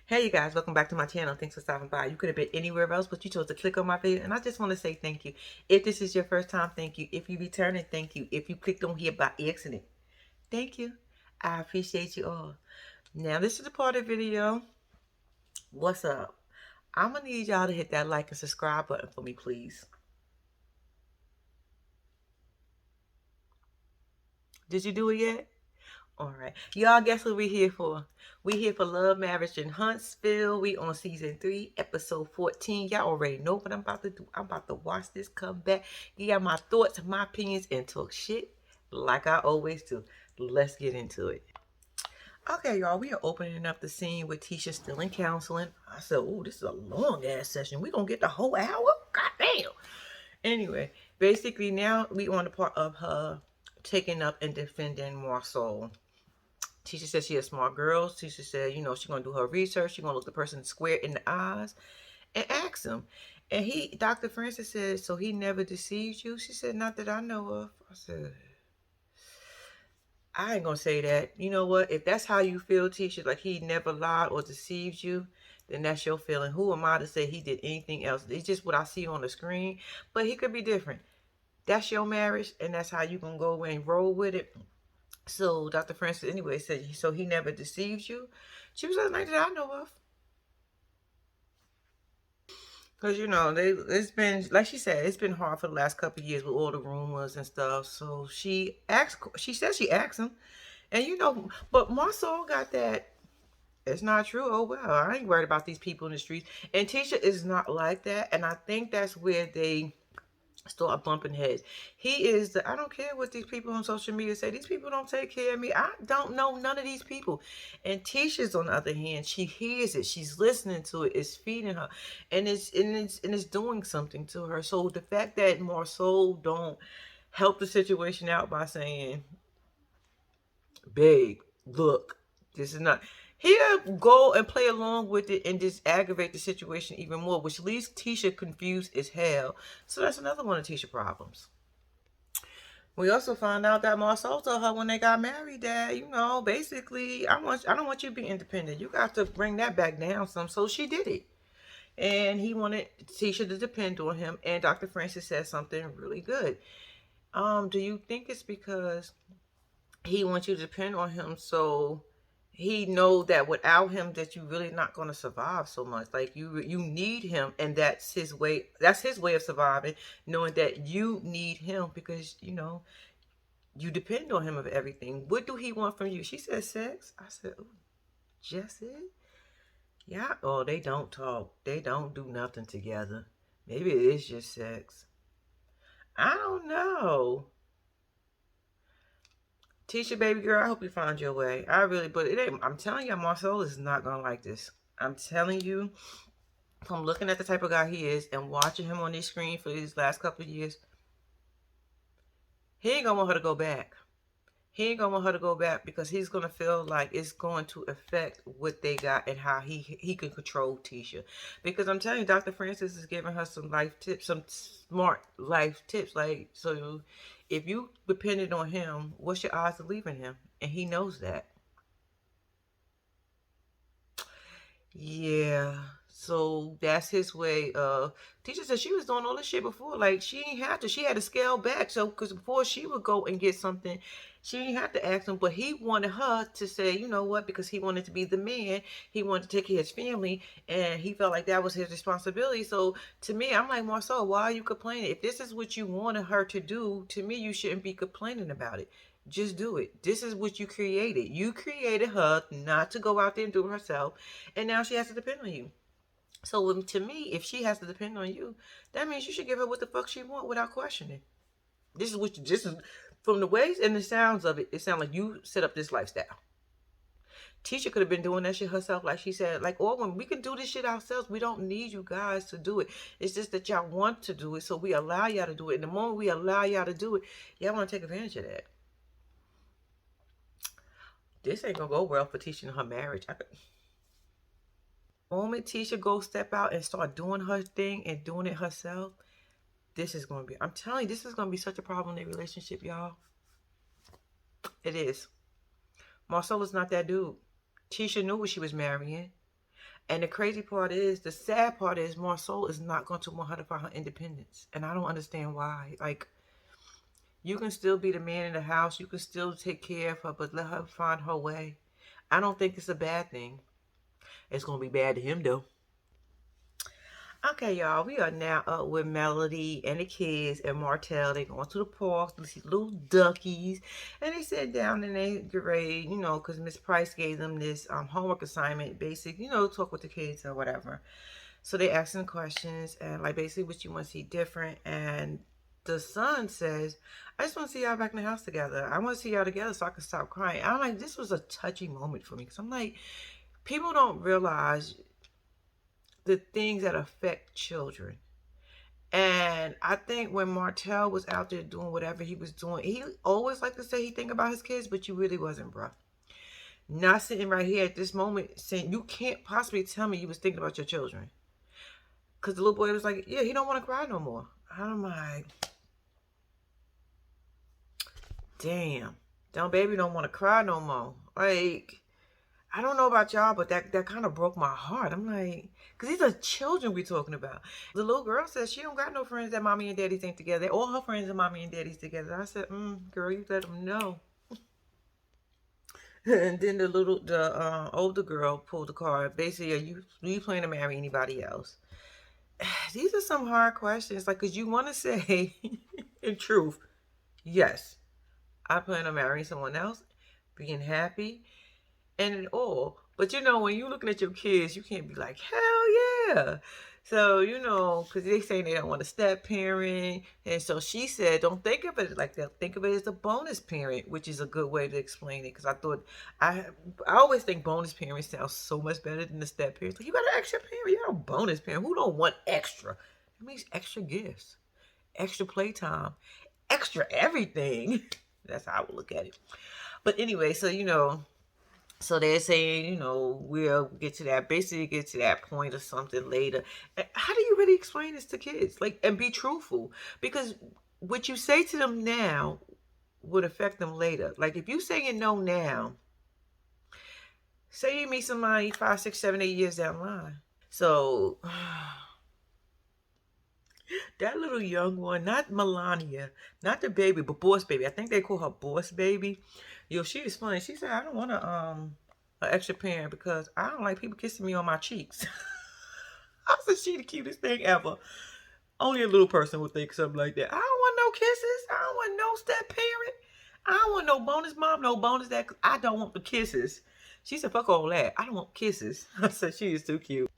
Hey you guys, welcome back to my channel. Thanks for stopping by. You could have been anywhere else, but you chose to click on my video, and I just want to say thank you. If this is your first time, thank you. If you returning, thank you. If you clicked on here by accident, thank you. I appreciate you all. Now this is the part of the video. What's up? I'm gonna need y'all to hit that like and subscribe button for me, please. Did you do it yet? All right, y'all, guess what we're here for? We here for Love, Marriage in Huntsville. We on season 3, episode 14. Y'all already know what I'm about to do. I'm about to watch this come back, give y'all my thoughts, my opinions, and talk shit like I always do. Let's get into it. Okay, y'all, we are opening up the scene with Tisha still in counseling. I said, oh, this is a long ass session. We gonna get the whole hour? God damn. Anyway, basically now we on the part of her taking up and defending Marcel. Tisha said she a smart girl. Tisha said, you know, she's going to do her research. She's going to look the person square in the eyes and ask him. And Dr. Francis said, so he never deceived you? She said, not that I know of. I said, I ain't going to say that. You know what? If that's how you feel, Tisha, like he never lied or deceived you, then that's your feeling. Who am I to say he did anything else? It's just what I see on the screen. But he could be different. That's your marriage, and that's how you going to go and roll with it. So Dr. Francis anyway said, so he never deceived you? She was like that I know of. Because, you know, it's been, like she said, it's been hard for the last couple of years with all the rumors and stuff. So she said she asked him. And, you know, but Marcel got that, it's not true. Oh, well, I ain't worried about these people in the streets. And Tisha is not like that. And I think that's where they start bumping heads. He is I don't care what these people on social media say. These people don't take care of me. I don't know none of these people. And Tisha's on the other hand, she hears it. She's listening to it. It's feeding her. And it's doing something to her. So the fact that Marcel don't help the situation out by saying, babe, look, this is not, he'll go and play along with it and just aggravate the situation even more, which leaves Tisha confused as hell. So that's another one of Tisha's problems. We also found out that Marcel told her when they got married that, you know, basically, I don't want you to be independent. You got to bring that back down some. So she did it. And he wanted Tisha to depend on him. And Dr. Francis said something really good. Do you think it's because he wants you to depend on him so he know that without him that you really not going to survive so much? Like you need him, and that's his way of surviving, knowing that you need him because you know you depend on him of everything. What do he want from you? She said sex. I said, oh, just it? Yeah. Oh, they don't talk, they don't do nothing together. Maybe it is just sex. I don't know. Tisha, baby girl, I hope you find your way. I really, but it ain't. I'm telling you, Marcel is not gonna like this. I'm telling you, from looking at the type of guy he is and watching him on this screen for these last couple of years, he ain't gonna want her to go back. He ain't gonna want her to go back because he's gonna feel like it's going to affect what they got and how he can control Tisha. Because I'm telling you, Dr. Francis is giving her some life tips, some smart life tips. Like, so if you depended on him, what's your odds of leaving him? And he knows that. Yeah. So that's his way. Teacher said she was doing all this shit before. Like she ain't have to. She had to scale back. So because before she would go and get something, she didn't have to ask him. But he wanted her to say, you know what? Because he wanted to be the man. He wanted to take care of his family, and he felt like that was his responsibility. So to me, I'm like, Marcel, why are you complaining? If this is what you wanted her to do, to me, you shouldn't be complaining about it. Just do it. This is what you created. You created her not to go out there and do it herself, and now she has to depend on you. So to me, if she has to depend on you, that means you should give her what the fuck she want without questioning. This is from the ways and the sounds of it. It sounds like you set up this lifestyle. Tisha could have been doing that shit herself, like she said. Like, oh, when we can do this shit ourselves, we don't need you guys to do it. It's just that y'all want to do it, so we allow y'all to do it. And the moment we allow y'all to do it, y'all want to take advantage of that. This ain't gonna go well for Tisha and her marriage. Moment Tisha go step out and start doing her thing and doing it herself, this is going to be, I'm telling you, this is going to be such a problem in their relationship, y'all. It is. Marcella's not that dude. Tisha knew what she was marrying. And the crazy part is, the sad part is, Marcel is not going to want her to find her independence. And I don't understand why. Like, you can still be the man in the house. You can still take care of her, but let her find her way. I don't think it's a bad thing. It's going to be bad to him, though. Okay, y'all, we are now up with Melody and the kids and Martell. They going to the park to see little duckies. And they sat down and they grade, because Miss Price gave them this homework assignment, basic, talk with the kids or whatever. So they asking questions and like basically what you want to see different. And the son says, I just want to see y'all back in the house together. I want to see y'all together so I can stop crying. I'm like, this was a touchy moment for me because I'm like, people don't realize the things that affect children. And I think when Martell was out there doing whatever he was doing, he always liked to say he think about his kids, but you really wasn't, bro. Not sitting right here at this moment saying you can't possibly tell me you was thinking about your children. Because the little boy was like, yeah, he don't want to cry no more. I'm like, damn. Damn, baby don't want to cry no more. Like, I don't know about y'all, but that kind of broke my heart. I'm like, because these are children we're talking about. The little girl says she don't got no friends that mommy and daddy think together. All her friends are mommy and daddy's together. I said, girl, you let them know. And then the older girl pulled the card. Basically, are you plan to marry anybody else? These are some hard questions. Like, because you want to say, in truth, yes, I plan on marrying someone else, being happy, and all. But when you're looking at your kids, you can't be like, hell yeah. So, because they saying they don't want a step parent. And so she said, don't think of it like that. Think of it as a bonus parent, which is a good way to explain it. Because I thought, I always think bonus parent sounds so much better than the step parent. Like, you got an extra parent, you got a bonus parent. Who don't want extra? It means extra gifts, extra playtime, extra everything. That's how I would look at it. But anyway, so they're saying, we'll get to that, basically get to that point or something later. How do you really explain this to kids? Like, and be truthful. Because what you say to them now would affect them later. Like, if you say no now, say you meet somebody 5, 6, 7, 8 years down the line. So, that little young one, not Melania, not the baby, but Boss Baby. I think they call her Boss Baby. She is funny. She said, I don't want an extra parent because I don't like people kissing me on my cheeks. I said, she the cutest thing ever. Only a little person would think something like that. I don't want no kisses. I don't want no step parent. I don't want no bonus mom, no bonus dad. I don't want the kisses. She said, fuck all that. I don't want kisses. I said, she is too cute.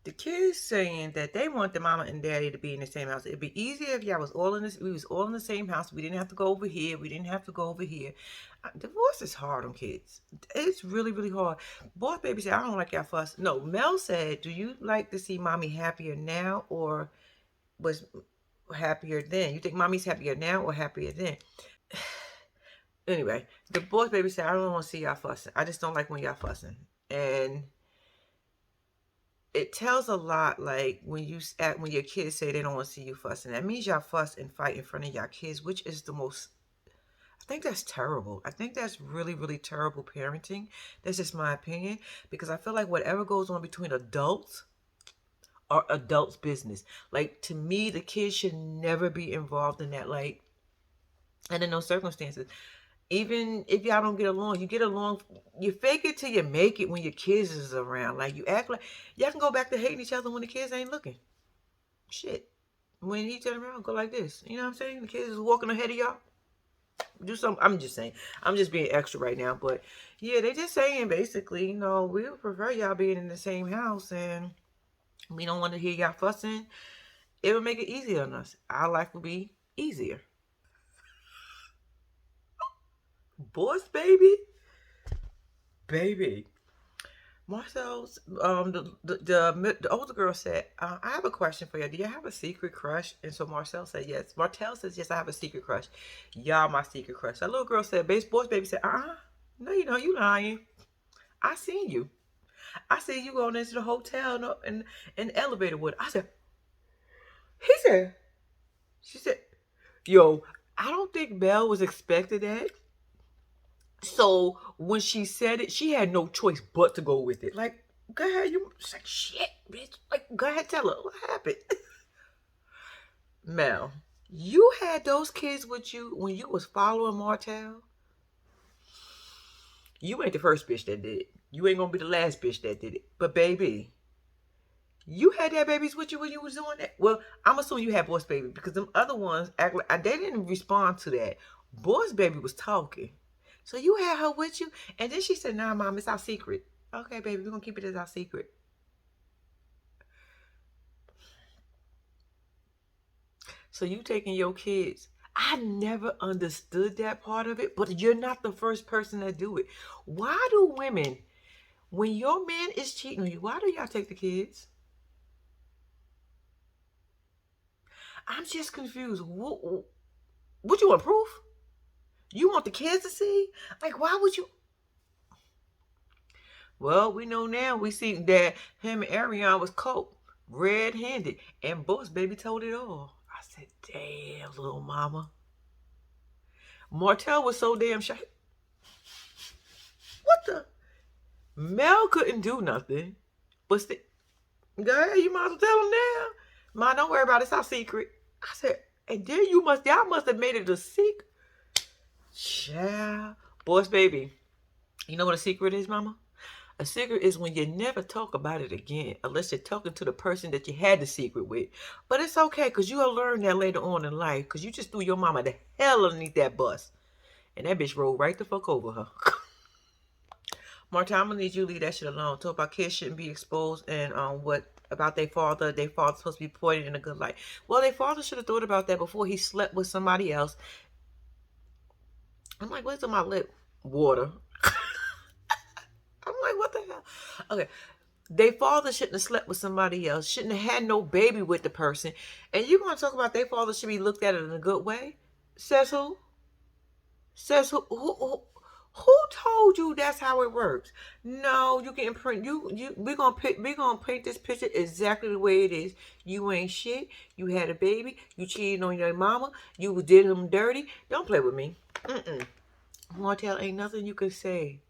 The kids saying that they want the mama and daddy to be in the same house. It'd be easier if y'all was all in this. We was all in the same house. We didn't have to go over here. We didn't have to go over here. Divorce is hard on kids. It's really, really hard. Boss Baby said, I don't like y'all fuss. No, Mel said, do you like to see mommy happier now or was happier then? You think mommy's happier now or happier then? Anyway, the Boss Baby said, I don't want to see y'all fussing. I just don't like when y'all fussing. And it tells a lot, like when your kids say they don't want to see you fussing. That means y'all fuss and fight in front of y'all kids, which is the most. I think that's terrible. I think that's really, really terrible parenting. That's just my opinion, because I feel like whatever goes on between adults are adults' business. Like, to me, the kids should never be involved in that. Like, and in those circumstances, even if y'all don't get along, you get along, you fake it till you make it when your kids is around. Like, you act like y'all can go back to hating each other when the kids ain't looking. Shit. When he turn around, go like this. You know what I'm saying? The kids is walking ahead of y'all. Do something. I'm just saying. I'm just being extra right now. But yeah, they just saying basically, we would prefer y'all being in the same house and we don't want to hear y'all fussing. It would make it easier on us. Our life would be easier. Boss Baby. Marcel's the older girl said, I have a question for you. Do you have a secret crush? And so Marcel said yes. Martell says yes, I have a secret crush. Y'all my secret crush. That little girl said, Boss Baby said, no, you don't. You lying. I seen you. I see you going into the hotel and the elevator with. She said, yo, I don't think Belle was expecting that. So when she said it, she had no choice but to go with it. Like, Go ahead. You like shit, bitch. Like, go ahead, tell her what happened. Mel, you had those kids with you when you was following Martell. You ain't the first bitch that did it. You ain't gonna be the last bitch that did it. But baby, you had that babies with you when you was doing that. Well, I'm assuming you had Boss Baby because them other ones act like they didn't respond to that. Boss Baby was talking. So you had her with you, and then she said, "Nah, mom, it's our secret." Okay, baby, we're gonna keep it as our secret. So you taking your kids. I never understood that part of it, but you're not the first person to do it. Why do women, when your man is cheating on you, why do y'all take the kids? I'm just confused. What you want proof? You want the kids to see? Like, why would you? Well, we know now. We see that him and Ariana was caught red-handed, and Boss Baby told it all. I said, "Damn, little mama." Martell was so damn shy. What the? Mel couldn't do nothing, but still, go ahead. You might as well tell him now. Ma, don't worry about it. It's our secret. I said, and then y'all must have made it a secret. Child, Boss Baby. You know what a secret is, mama? A secret is when you never talk about it again, unless you're talking to the person that you had the secret with. But it's okay, because you'll learn that later on in life, because you just threw your mama the hell underneath that bus. And that bitch rolled right the fuck over her. Martha, I'm gonna need you to leave that shit alone. Talk about kids shouldn't be exposed and what about their father. Their father's supposed to be pointed in a good light. Well, their father should have thought about that before he slept with somebody else. I'm like, what's on my lip? Water. I'm like, what the hell? Okay. Their father shouldn't have slept with somebody else, shouldn't have had no baby with the person. And you're going to talk about their father should be looked at it in a good way? Says who? Says who told you that's how it works? No, you can print we're gonna paint this picture exactly the way it is. You ain't shit. You had a baby. You cheated on your mama. You did him dirty. Don't play with me. Martell, ain't nothing you can say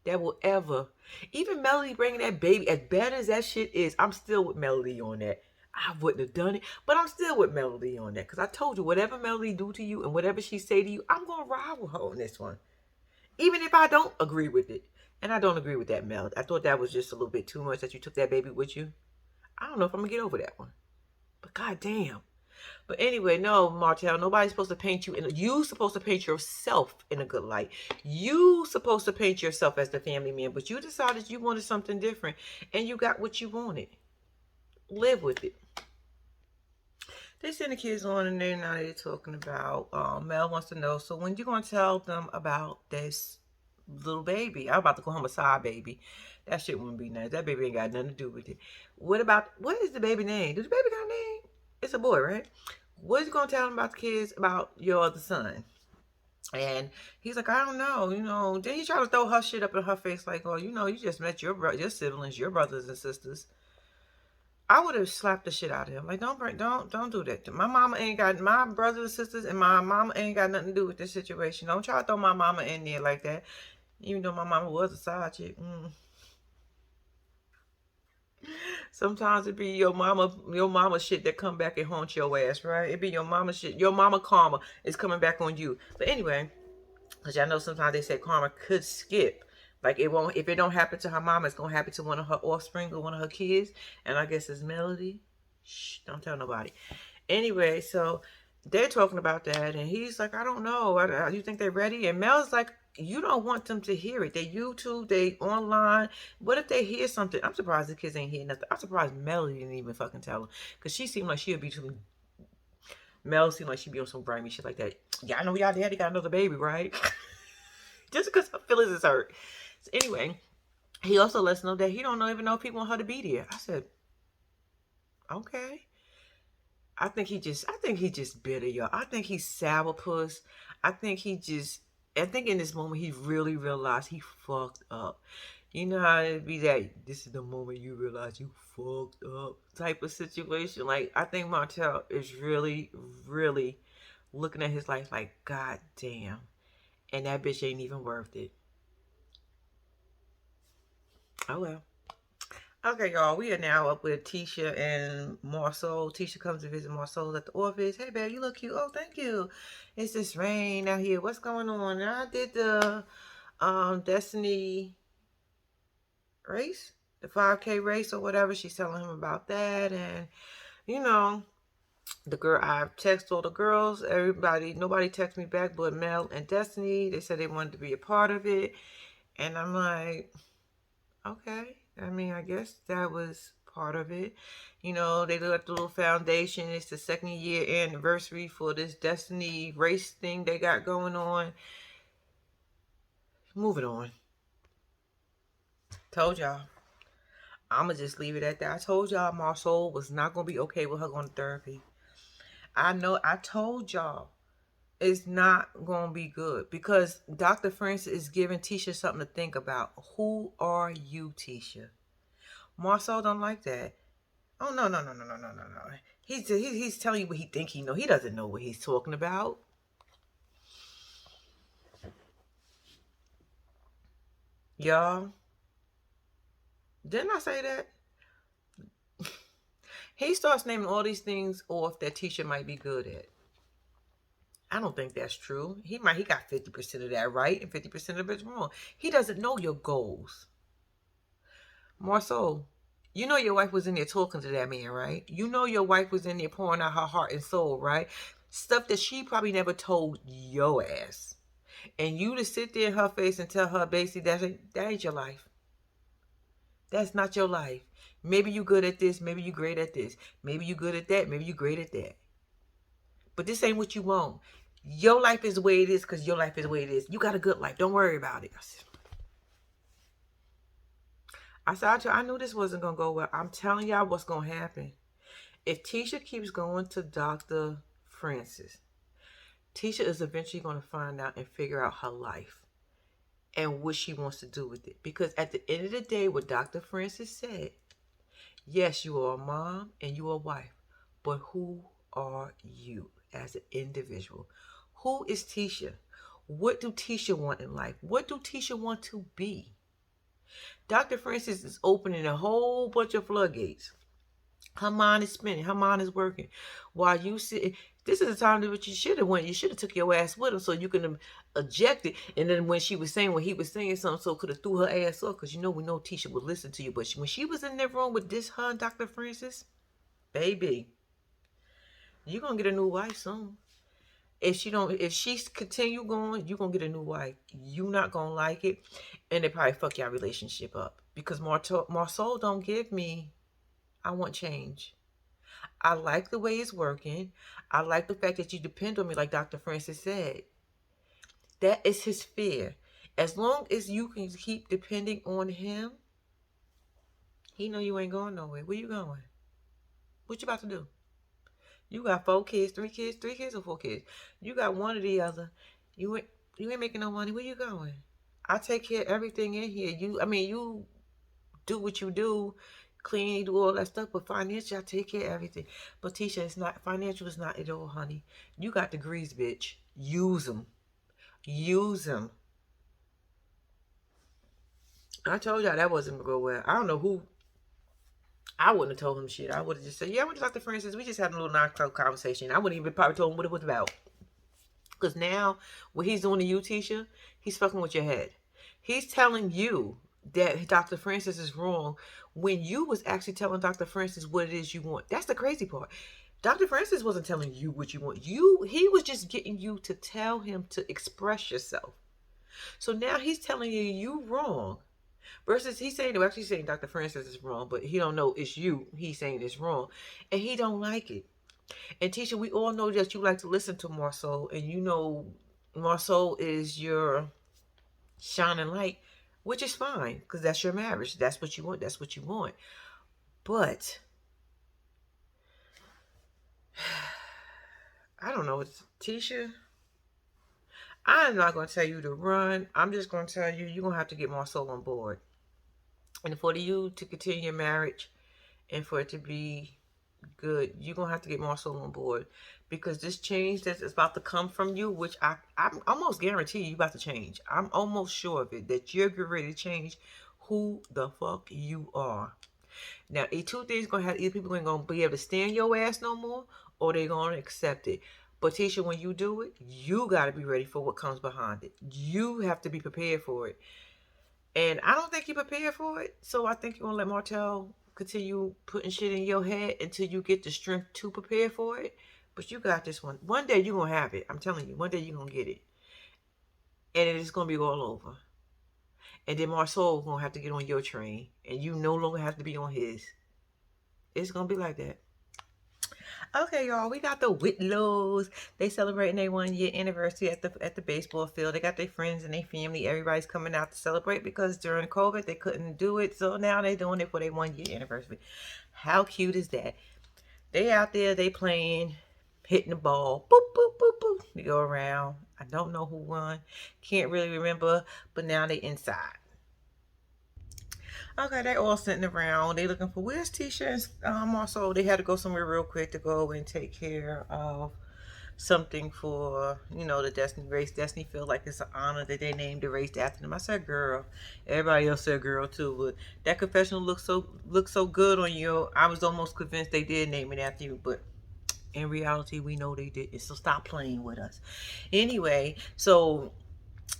that will ever. Even Melody bringing that baby, as bad as that shit is, I'm still with Melody on that. I wouldn't have done it, but I'm still with Melody on that. Because I told you, whatever Melody do to you and whatever she say to you, I'm going to ride with her on this one. Even if I don't agree with it. And I don't agree with that, Melody. I thought that was just a little bit too much that you took that baby with you. I don't know if I'm going to get over that one. But goddamn. But anyway, no, Martell, nobody's supposed to paint you you supposed to paint yourself in a good light. You supposed to paint yourself as the family man, but you decided you wanted something different and you got what you wanted. Live with it. They send the kids on and they're talking about Mel wants to know, so when you gonna tell them about this little baby? I'm about to call him a side baby. That shit wouldn't be nice. That baby ain't got nothing to do with it. What is the baby name? Does the baby got a name? It's a boy, right? What is you gonna tell him about the kids about your other son? And he's like, I don't know, Then he tried to throw her shit up in her face, like, oh, you just met your siblings, your brothers and sisters. I would have slapped the shit out of him. Like, don't do that. My mama ain't got my brothers and sisters, and my mama ain't got nothing to do with this situation. Don't try to throw my mama in there like that, even though my mama was a side chick. Sometimes it be your mama shit that come back and haunt your ass, right? It be your mama shit. Your mama karma is coming back on you. But anyway, because y'all know sometimes they say karma could skip. Like it won't, if it don't happen to her mama, it's gonna happen to one of her offspring or one of her kids. And I guess it's Melody. Shh, don't tell nobody. Anyway, so they're talking about that, and he's like, I don't know. You think they're ready? And Mel's like, you don't want them to hear it. They YouTube, they online. What if they hear something? I'm surprised the kids ain't hear nothing. I'm surprised Melody didn't even fucking tell them. Because she seemed like she would be some. Mel seemed like she'd be on some grimy shit like that. Yeah, I know y'all daddy got another baby, right? Just because her feelings is hurt. So anyway, he also lets us know that he don't even know if he want her to be there. I said, okay. I think he just bitter, y'all. I think he's sourpuss. I think in this moment he really realized he fucked up. You know how it be that this is the moment you realize you fucked up type of situation. Like, I think Martell is really, really looking at his life like, God damn. And that bitch ain't even worth it. Oh well. Okay, y'all, we are now up with Tisha and Marcel. Tisha comes to visit Marcel at the office. Hey, babe, you look cute. Oh, thank you. It's this rain out here. What's going on? And I did the Destiny race, the 5K race or whatever. She's telling him about that. And, you know, the girl, I text all the girls, everybody, nobody texted me back but Mel and Destiny. They said they wanted to be a part of it. And I'm like, okay. I mean, I guess that was part of it. You know, they got the little foundation. It's the second year anniversary for this Destiny race thing they got going on. Moving on. Told y'all. I'ma just leave it at that. I told y'all Marcel was not gonna be okay with her going to therapy. I know I told y'all it's not gonna be good because Dr. Francis is giving Tisha something to think about. Who are you, Tisha? Marcel don't like that. Oh no. He's telling you what he think he know. He doesn't know what he's talking about. Y'all, didn't I say that? He starts naming all these things off that Tisha might be good at. I don't think that's true. He got 50% of that right and 50% of it's wrong. He doesn't know your goals. More so, you know your wife was in there talking to that man, right? You know your wife was in there pouring out her heart and soul, right? Stuff that she probably never told your ass. And you to sit there in her face and tell her basically that ain't your life. That's not your life. Maybe you good at this, maybe you great at this. Maybe you good at that, maybe you great at that. But this ain't what you want. Your life is the way it is because your life is the way it is. You got a good life. Don't worry about it. I knew this wasn't going to go well. I'm telling y'all what's going to happen. If Tisha keeps going to Dr. Francis, Tisha is eventually going to find out and figure out her life and what she wants to do with it. Because at the end of the day, what Dr. Francis said, yes, you are a mom and you are a wife, but who are you as an individual? Who is Tisha? What do Tisha want in life? What do Tisha want to be? Dr. Francis is opening a whole bunch of floodgates. Her mind is spinning. Her mind is working. While you sit, this is the time that you should have went. You should have took your ass with him so you can eject it. And then when she was saying, when he was saying something, so could have threw her ass off because we know Tisha would listen to you. But when she was in that room with this her and Dr. Francis, baby, you're gonna get a new wife soon. If she continue going, you're gonna get a new wife. You not gonna like it, and they probably fuck your relationship up because Marcel don't give me. I want change. I like the way it's working. I like the fact that you depend on me, like Dr. Francis said. That is his fear. As long as you can keep depending on him, he know you ain't going nowhere. Where you going? What you about to do? You got 4 kids, 3 kids, 3 kids or 4 kids. You got one or the other. You ain't you ain't making no money. Where you going? I take care of everything in here. You do what you do, clean, you do all that stuff, but financially, I take care of everything. But Tisha, it's not financial. Is not at all, honey. You got degrees, bitch. Use them. Use them. I told y'all that wasn't gonna go well. I don't know who. I wouldn't have told him shit. I would have just said, "Yeah, I went to Dr. Francis. We just had a little knocked conversation." I wouldn't even probably told him what it was about. Because now, what he's doing to you, Tisha, he's fucking with your head. He's telling you that Dr. Francis is wrong when you was actually telling Dr. Francis what it is you want. That's the crazy part. Dr. Francis wasn't telling you what you want. He was just getting you to tell him to express yourself. So now he's telling you wrong. Versus he's saying, well, actually saying Dr. Francis is wrong, but he don't know it's you. He's saying it's wrong. And he don't like it. And Tisha, we all know that you like to listen to Marcel, and you know Marcel is your shining light, which is fine because that's your marriage. That's what you want. That's what you want. But I don't know. It's Tisha. I'm not going to tell you to run. I'm just going to tell you you're going to have to get Marcel on board. And for you to continue your marriage and for it to be good, you're going to have to get Marcel on board because this change that is about to come from you, which I'm almost guarantee you about to change. I'm almost sure of it, that you're getting ready to change who the fuck you are. Now, two things gonna have either people ain't gonna be able to stand your ass no more, or they gonna accept it. But Tisha, when you do it, you gotta be ready for what comes behind it. You have to be prepared for it. And I don't think you're prepared for it. So I think you're gonna let Martell continue putting shit in your head until you get the strength to prepare for it. But you got this one. One day you're gonna have it. I'm telling you, one day you're gonna get it. And it is gonna be all over. And then Marceau's gonna have to get on your train. And you no longer have to be on his. It's gonna be like that. Okay, y'all, we got the Whitlows. They celebrating their 1 year anniversary at the baseball field. They got their friends and their family. Everybody's coming out to celebrate because during COVID they couldn't do it. So now they're doing it for their 1 year anniversary. How cute is that? They out there, they playing, hitting the ball. Boop, boop, boop, boop. They go around. I don't know who won. Can't really remember, but now they inside. Okay, they all sitting around. They looking for where's Tisha and also they had to go somewhere real quick to go and take care of something for the Destiny race. Destiny feel like it's an honor that they named the race after them. I said girl. Everybody else said girl too, but that confessional looks so good on you. I was almost convinced they did name it after you, but in reality we know they didn't. So stop playing with us. Anyway, so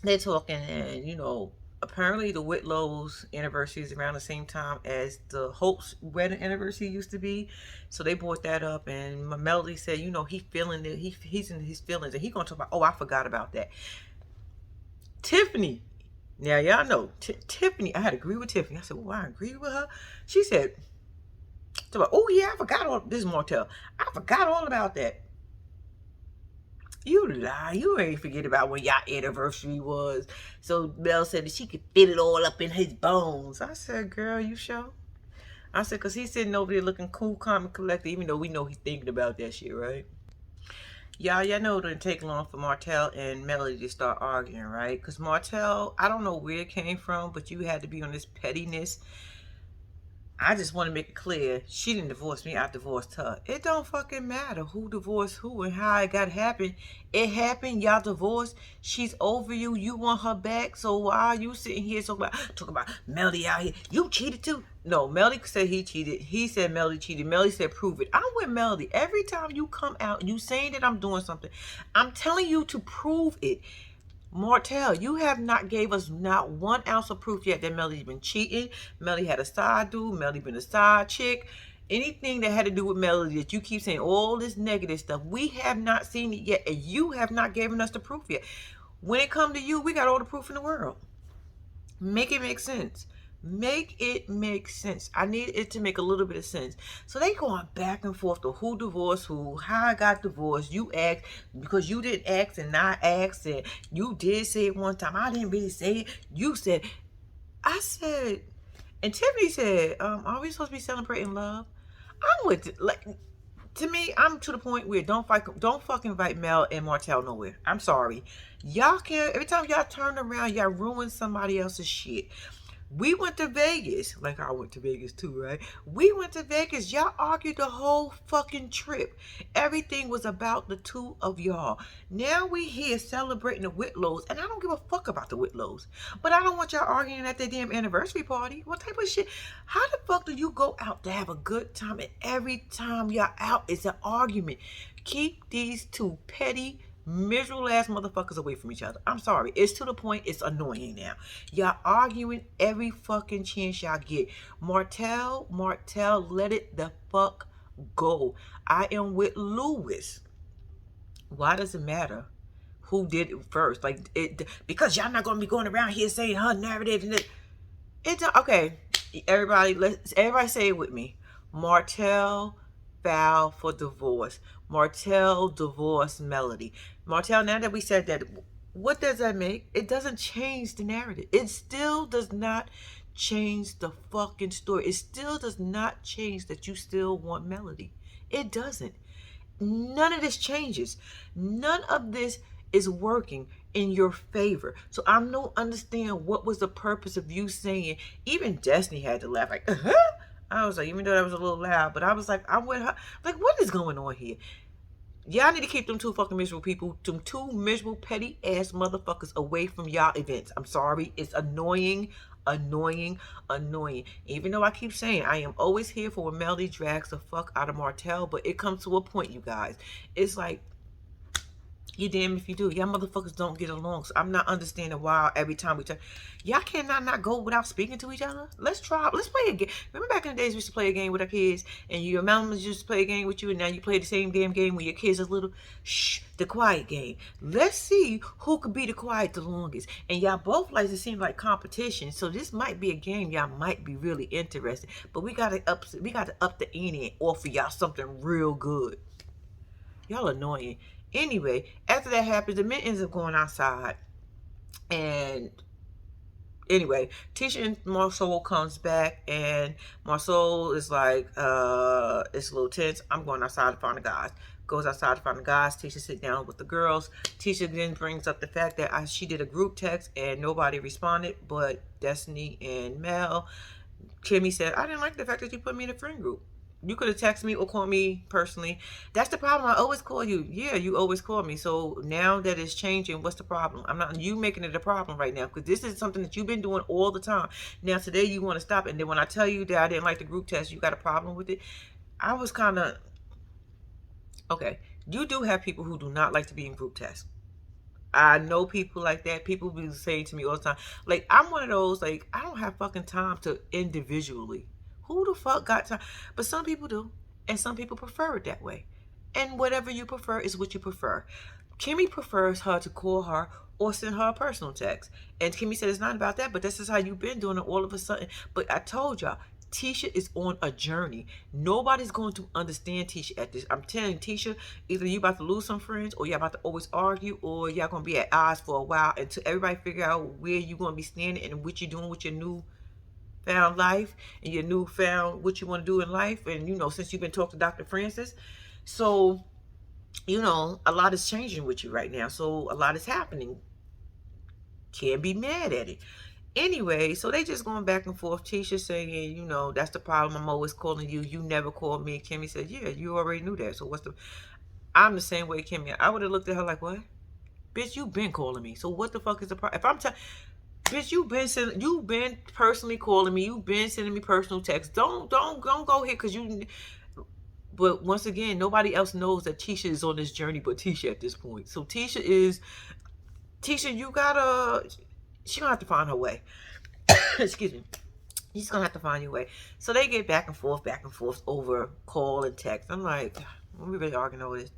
they're talking and apparently the Whitlow's anniversary is around the same time as the Hope's wedding anniversary used to be. So they brought that up and Melody said, he feeling it. He's in his feelings and he gonna talk about, oh, I forgot about that. Tiffany. Now y'all know Tiffany, I had to agree with Tiffany. I said, well, I agree with her. She said, oh yeah, I forgot all this. Martell, I forgot all about that. You lie. You ain't forget about when y'all anniversary was. So Mel said that she could fit it all up in his bones. I said, girl, you sure? I said, because he's sitting over there looking cool, calm, and collected, even though we know he's thinking about that shit, right? Y'all know it didn't take long for Martell and Melody to start arguing, right? Because Martell, I don't know where it came from, but you had to be on this pettiness. I just want to make it clear, she didn't divorce me, I divorced her. It don't fucking matter who divorced who and how it got to happen. It happened, y'all divorced, she's over you, you want her back, so why are you sitting here talking about Melody out here? You cheated too? No, Melody said he cheated. He said Melody cheated. Melody said prove it. I'm with Melody. Every time you come out and you saying that I'm doing something, I'm telling you to prove it. Martell, you have not gave us not 1 ounce of proof yet that Melody's been cheating. Melody had a side dude. Melody been a side chick. Anything that had to do with Melody that you keep saying all this negative stuff, we have not seen it yet, and you have not given us the proof yet. When it come to you, we got all the proof in the world. Make it make sense. Make it make sense. I need it to make a little bit of sense. So they going back and forth to who divorced who, how I got divorced. You asked because you didn't ask and I asked, and you did say it one time. I didn't really say it. You said, I said, and Tiffany said, are we supposed to be celebrating love? I'm with it. Like, to me, I'm to the point where don't fucking invite Mel and Martell nowhere. I'm sorry. Y'all can't, every time y'all turn around, y'all ruin somebody else's shit. We went to Vegas. Like I went to Vegas too, right? We went to Vegas. Y'all argued the whole fucking trip. Everything was about the two of y'all. Now we here celebrating the Whitlows, and I don't give a fuck about the Whitlows. But I don't want y'all arguing at their damn anniversary party. What type of shit? How the fuck do you go out to have a good time, and every time y'all out it's an argument? Keep these two petty, miserable ass motherfuckers away from each other. I'm sorry. It's to the point it's annoying now. Y'all arguing every fucking chance y'all get. Martell, let it the fuck go. I am with Lewis. Why does it matter who did it first? Like it, because y'all not gonna be going around here saying her narrative and it. Okay, everybody say it with me. Martell filed for divorce. Martell divorced Melody. Martell, now that we said that, what does that make? It doesn't change the narrative. It still does not change the fucking story. It still does not change that you still want Melody. It doesn't. None of this changes. None of this is working in your favor. So I don't understand what was the purpose of you saying. Even Destiny had to laugh like, I was like, even though that was a little loud, but I was like, I'm with her. Like, what is going on here? Y'all need to keep them two fucking miserable people, them two miserable, petty ass motherfuckers away from y'all events. I'm sorry. It's annoying. Annoying, annoying. Even though I keep saying I am always here for when Melody drags the fuck out of Martell, but it comes to a point, you guys. It's like, you damn if you do. Y'all motherfuckers don't get along. So I'm not understanding why every time we talk, y'all cannot not go without speaking to each other. Let's try. Let's play a game. Remember back in the days we used to play a game with our kids, and your mom used to play a game with you, and now you play the same damn game when your kids are little. Shh, the quiet game. Let's see who could be the quiet the longest. And y'all both like to seem like competition. So this might be a game y'all might be really interested. But we gotta up the ante and offer y'all something real good. Y'all annoying. Anyway, after that happens, the men ends up going outside. And anyway, Tisha and Marcel comes back, and Marcel is like, it's a little tense. I'm going outside to find the guys. Goes outside to find the guys. Tisha sit down with the girls. Tisha then brings up the fact that she did a group text and nobody responded but Destiny and Mel. Kimmy said, I didn't like the fact that you put me in a friend group. You could have texted me or called me personally. That's the problem. I always call you. Yeah, you always call me. So now that it's changing, what's the problem? I'm not you making it a problem right now, because this is something that you've been doing all the time. Now today you want to stop it. And then when I tell you that I didn't like the group test, you got a problem with it. I was kind of, okay. You do have people who do not like to be in group tests. I know people like that. People be saying to me all the time, like, I'm one of those, like, I don't have fucking time to individually. Who the fuck got time? But some people do, and some people prefer it that way. And whatever you prefer is what you prefer. Kimmy prefers her to call her or send her a personal text. And Kimmy said it's not about that, but this is how you've been doing it all of a sudden. But I told y'all, Tisha is on a journey. Nobody's going to understand Tisha at this. I'm telling you, Tisha, either you about to lose some friends, or y'all about to always argue, or y'all going to be at odds for a while until everybody figure out where you're going to be standing and what you're doing with your new found life and your newfound what you want to do in life. And since you've been talking to Dr. Francis, so a lot is changing with you right now, so a lot is happening. Can't be mad at it. Anyway, so they just going back and forth. Tisha saying, that's the problem, I'm always calling you, you never called me. Kimmy said, yeah, you already knew that, so what's the I'm the same way, Kimmy. I would have looked at her like, what? Bitch, you been calling me, so what the fuck is the problem? If I'm bitch, you been personally calling me. You been sending me personal texts. Don't go here, because you. But once again, nobody else knows that Tisha is on this journey but Tisha at this point. So Tisha, you gotta. She gonna have to find her way. Excuse me. She's gonna have to find your way. So they get back and forth over call and text. I'm like, we really arguing over this.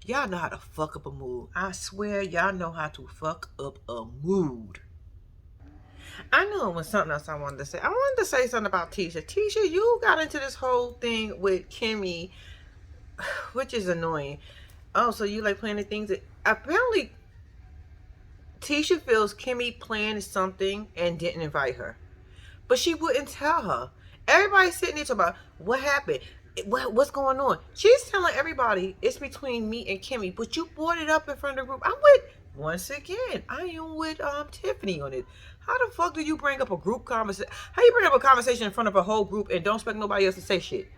Y'all know how to fuck up a mood. I swear, y'all know how to fuck up a mood. I knew it was something else I wanted to say. I wanted to say something about Tisha. Tisha, you got into this whole thing with Kimmy, which is annoying. Oh, so you like planning things that apparently Tisha feels Kimmy planned something and didn't invite her, but she wouldn't tell her. Everybody's sitting there talking about what happened. What's going on? She's telling everybody it's between me and Kimmy, but you brought it up in front of the group. Once again, I am with Tiffany on it. How the fuck do you bring up a group conversation? How you bring up a conversation in front of a whole group and don't expect nobody else to say shit?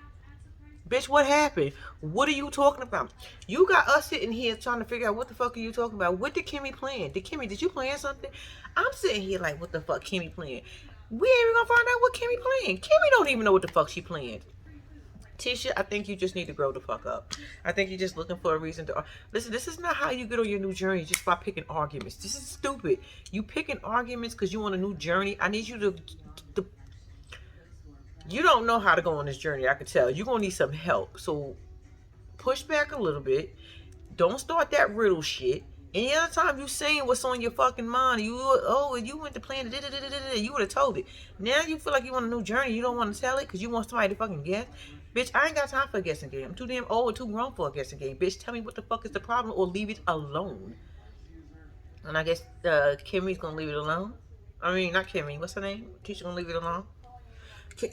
Bitch, what happened? What are you talking about? You got us sitting here trying to figure out what the fuck are you talking about? What did Kimmy plan? Did you plan something? I'm sitting here like, what the fuck Kimmy planned? We ain't even gonna find out what Kimmy planned. Kimmy don't even know what the fuck she planned. Tisha, I think you just need to grow the fuck up. I think you're just looking for a reason to... Listen, this is not how you get on your new journey, just by picking arguments. This is stupid. You picking arguments because you on a new journey. I need you to... You don't know how to go on this journey, I can tell. You're going to need some help. So, push back a little bit. Don't start that riddle shit. Any other time you saying what's on your fucking mind, you went to plan it, you would have told it. Now you feel like you on a new journey, you don't want to tell it because you want somebody to fucking guess. Bitch, I ain't got time for a guessing game. I'm too damn old and too grown for a guessing game. Bitch, tell me what the fuck is the problem or leave it alone. And I guess Kimmy's gonna leave it alone. I mean, not Kimmy. What's her name? Tisha gonna leave it alone.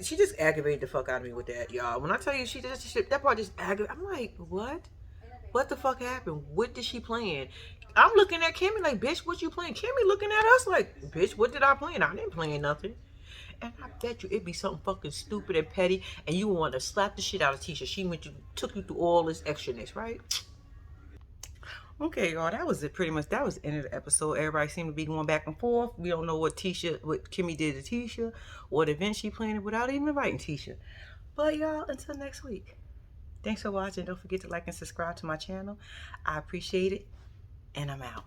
She just aggravated the fuck out of me with that, y'all. When I tell you she just that part just aggravated. I'm like, what? What the fuck happened? What did she plan? I'm looking at Kimmy like, bitch, what you playing? Kimmy looking at us like, bitch, what did I plan? I didn't plan nothing. And I bet you it'd be something fucking stupid and petty, and you want to slap the shit out of Tisha. She took you through all this extraness, right? Okay, y'all, that was it. Pretty much, that was the end of the episode. Everybody seemed to be going back and forth. We don't know what Kimmy did to Tisha, what event she planned without even inviting Tisha. But y'all, until next week. Thanks for watching. Don't forget to like and subscribe to my channel. I appreciate it, and I'm out.